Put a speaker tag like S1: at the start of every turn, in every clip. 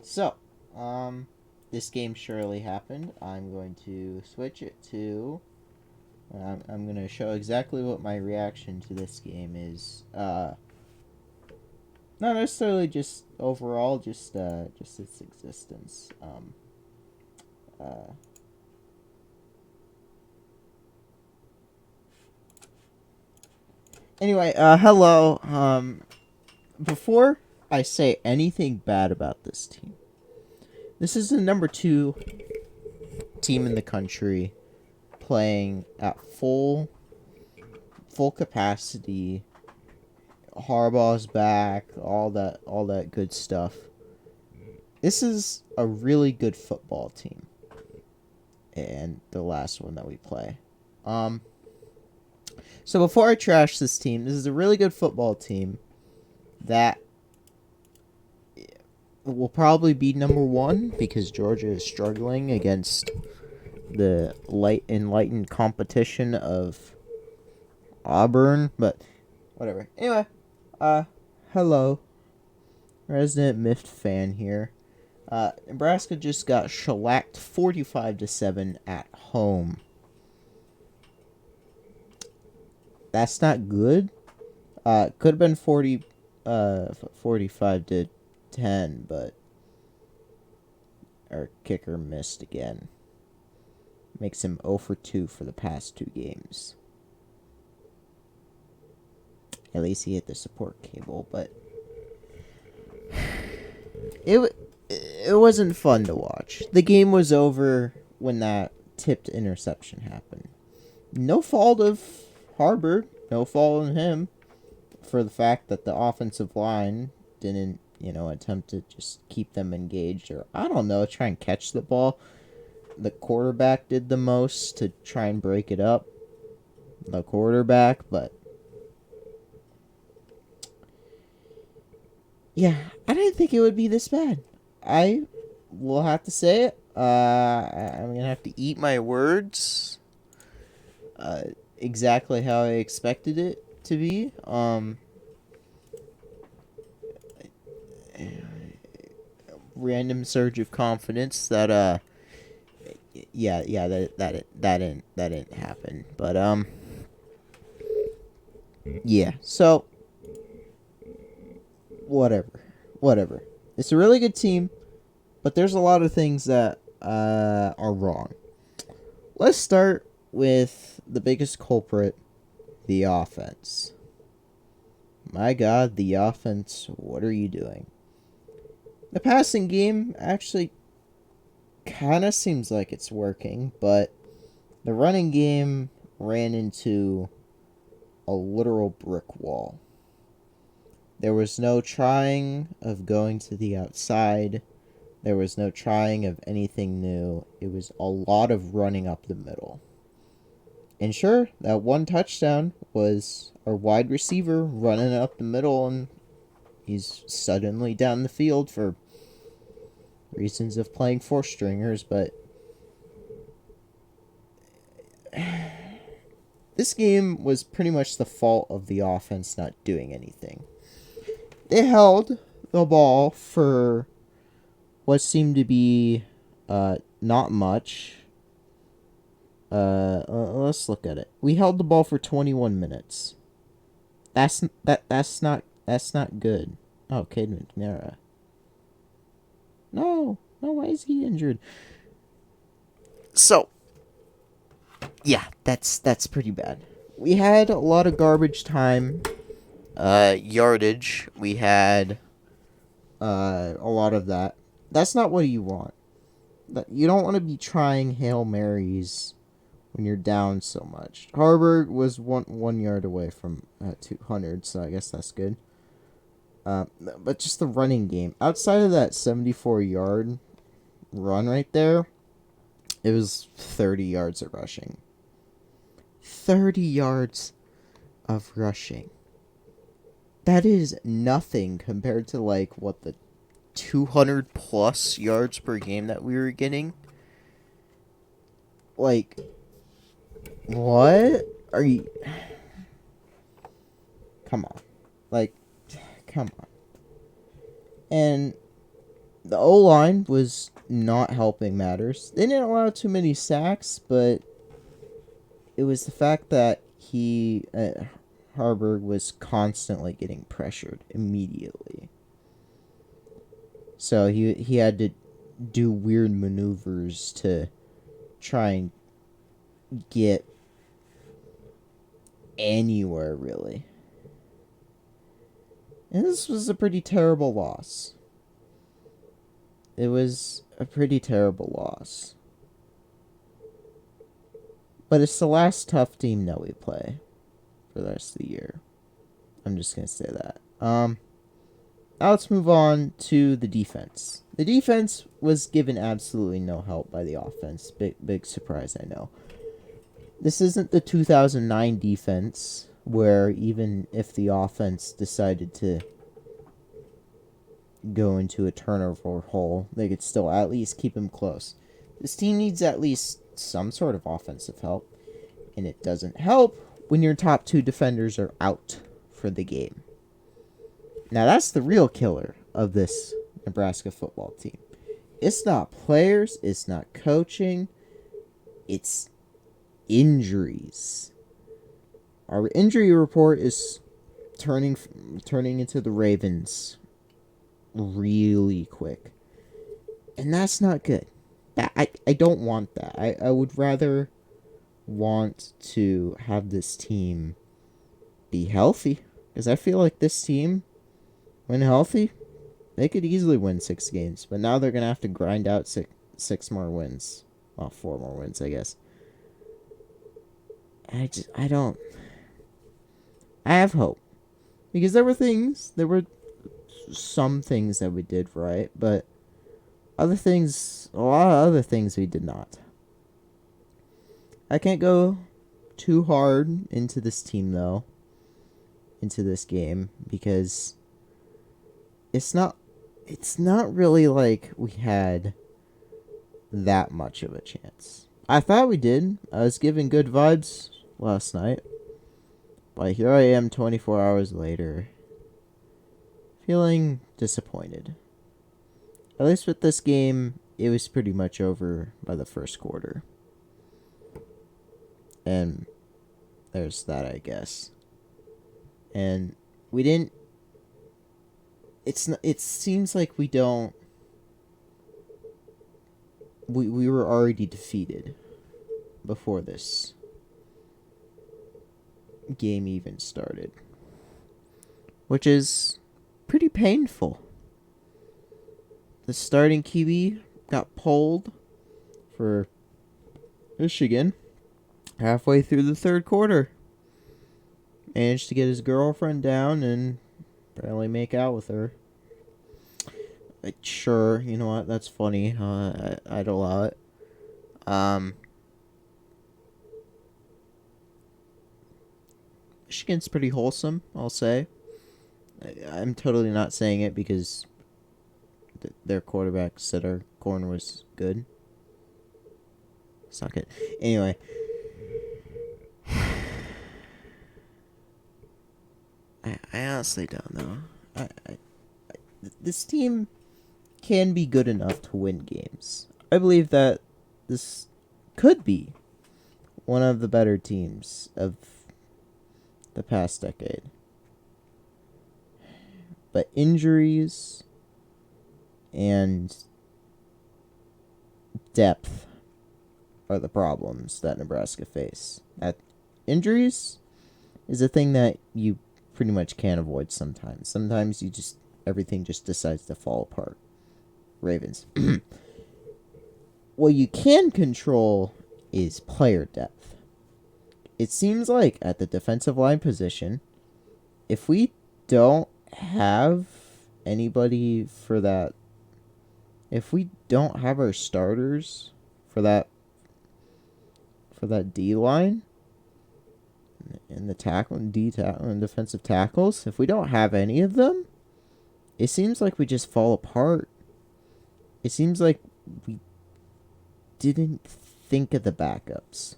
S1: So, this game surely happened. I'm going to switch it to. I'm going to show exactly what my reaction to this game is. Not necessarily just overall, just its existence. Uh, anyway, hello. Before I say anything bad about this team, this is the number 2 team in the country playing at full capacity. Harbaugh's back, all that good stuff. This is a really good football team, and the last one that we play. Um, so before I trash this team, this is a really good football team that will probably be number 1 because Georgia is struggling against the light enlightened competition of Auburn, but whatever. Anyway, uh, hello, resident Miffed fan here. Nebraska just got shellacked 45-7 at home. That's not good. Could have been 45-10, but our kicker missed again. Makes him 0 for 2 for the past 2 games. At least he hit the support cable, but it wasn't fun to watch. The game was over when that tipped interception happened. No fault of Harburg, no fault in him for the fact that the offensive line didn't, attempt to just keep them engaged or, I don't know, try and catch the ball. The quarterback did the most to try and break it up. The quarterback, but yeah, I didn't think it would be this bad. I will have to say it. I'm gonna have to eat my words. Exactly how I expected it to be. Random surge of confidence that yeah that didn't happen. But yeah. So whatever. It's a really good team, but there's a lot of things that are wrong. Let's start with the biggest culprit, the offense. My God, the offense, what are you doing? The passing game actually kind of seems like it's working, but the running game ran into a literal brick wall. There was no trying of going to the outside. There was no trying of anything new. It was a lot of running up the middle. And sure, that one touchdown was our wide receiver running up the middle, and he's suddenly down the field for reasons of playing 4-stringers, but this game was pretty much the fault of the offense not doing anything. They held the ball for what seemed to be not much. Let's look at it. We held the ball for 21 minutes. That's not good. Oh, Caden McNara. No, why is he injured? So, yeah, that's pretty bad. We had a lot of garbage time, yardage. We had a lot of that. That's not what you want. You don't want to be trying Hail Marys when you're down so much. Harburg was one yard away from 200, so I guess that's good. But just the running game. Outside of that 74-yard run right there, it was 30 yards of rushing. 30 yards of rushing. That is nothing compared to, what the 200 plus yards per game that we were getting. What? Are you... Come on. Come on. And The O-line was not helping matters. They didn't allow too many sacks, but it was the fact that Harburg was constantly getting pressured immediately. So he had to do weird maneuvers to try and get anywhere, really. And this was a pretty terrible loss. It was a pretty terrible loss. But it's the last tough team that we play for the rest of the year. I'm just going to say that. Now let's move on to the defense. The defense was given absolutely no help by the offense. Big surprise, I know. This isn't the 2009 defense where even if the offense decided to go into a turnover hole, they could still at least keep him close. This team needs at least some sort of offensive help, and it doesn't help when your top two defenders are out for the game. Now that's the real killer of this Nebraska football team. It's not players, it's not coaching, it's injuries. Our injury report is turning into the Ravens really quick. And that's not good. I don't want that. I would rather want to have this team be healthy. Because I feel like this team, when healthy, they could easily win 6 games. But now they're going to have to grind out six more wins. Well, 4 more wins, I guess. I have hope. Because there were some things that we did right, but a lot of other things we did not. I can't go too hard into this team, though, into this game, because it's not really like we had that much of a chance. I thought we did. I was given good vibes last night, but here I am 24 hours later, feeling disappointed. At least with this game, it was pretty much over by the first quarter. And there's that, I guess. And we didn't... It seems like we don't... We were already defeated before this game even started. Which is pretty painful. The starting QB got pulled for Michigan halfway through the third quarter. Managed to get his girlfriend down and barely make out with her. Sure, you know what? That's funny. I'd allow it. Michigan's pretty wholesome, I'll say. I'm totally not saying it because their quarterback said our corner was good. Suck it. Anyway. I honestly don't know. This team can be good enough to win games. I believe that this could be one of the better teams of the past decade. But injuries and depth are the problems that Nebraska face. Injuries is a thing that you pretty much can't avoid sometimes. Sometimes everything just decides to fall apart. Ravens. What you can control is player depth. It seems like at the defensive line position, if we don't have anybody for that, if we don't have our starters for that D line and the tackle and defensive tackles, if we don't have any of them, it seems like we just fall apart. It seems like we didn't think of the backups.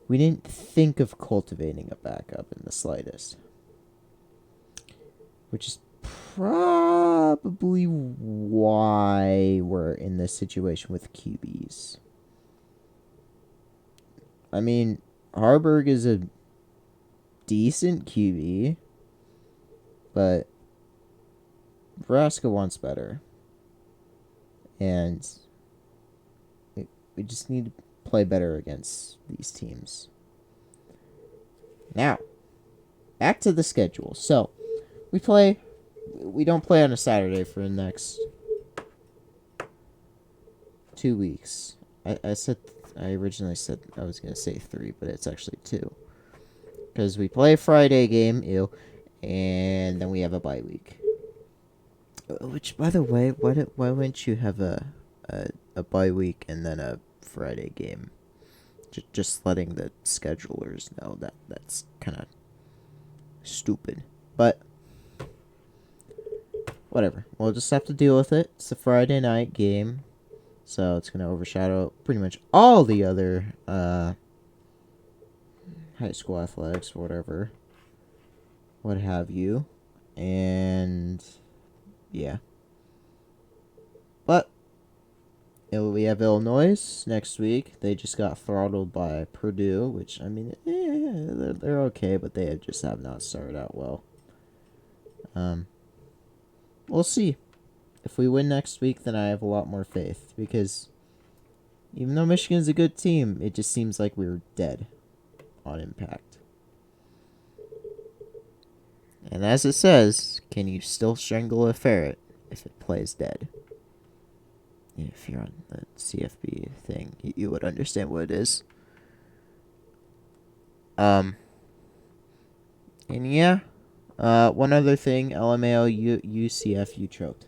S1: We didn't think of cultivating a backup in the slightest. Which is probably why we're in this situation with QBs. I mean, Harburg is a decent QB, but Nebraska wants better. And we just need to play better against these teams. Now, back to the schedule. So, we don't play on a Saturday for the next 2 weeks. I originally said I was going to say 3, but it's actually 2. Because we play a Friday game, and then we have a bye week. Which, by the way, why wouldn't you have a bye week and then a Friday game? Just letting the schedulers know that's kind of stupid. But whatever. We'll just have to deal with it. It's a Friday night game, so it's going to overshadow pretty much all the other high school athletics or whatever. What have you. And yeah. But we have Illinois next week. They just got throttled by Purdue, which, I mean, they're okay, but they just have not started out well. We'll see. If we win next week, then I have a lot more faith, because even though Michigan's a good team, it just seems like we're dead on impact. And as it says, can you still strangle a ferret if it plays dead? If you're on the CFB thing, you would understand what it is. And yeah, one other thing, LMAO UCF, you choked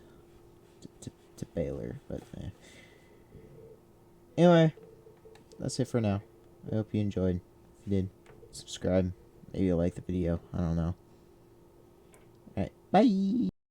S1: to Baylor, but anyway, that's it for now. I hope you enjoyed. If you did, subscribe. Maybe you'll like the video. I don't know. Alright, bye!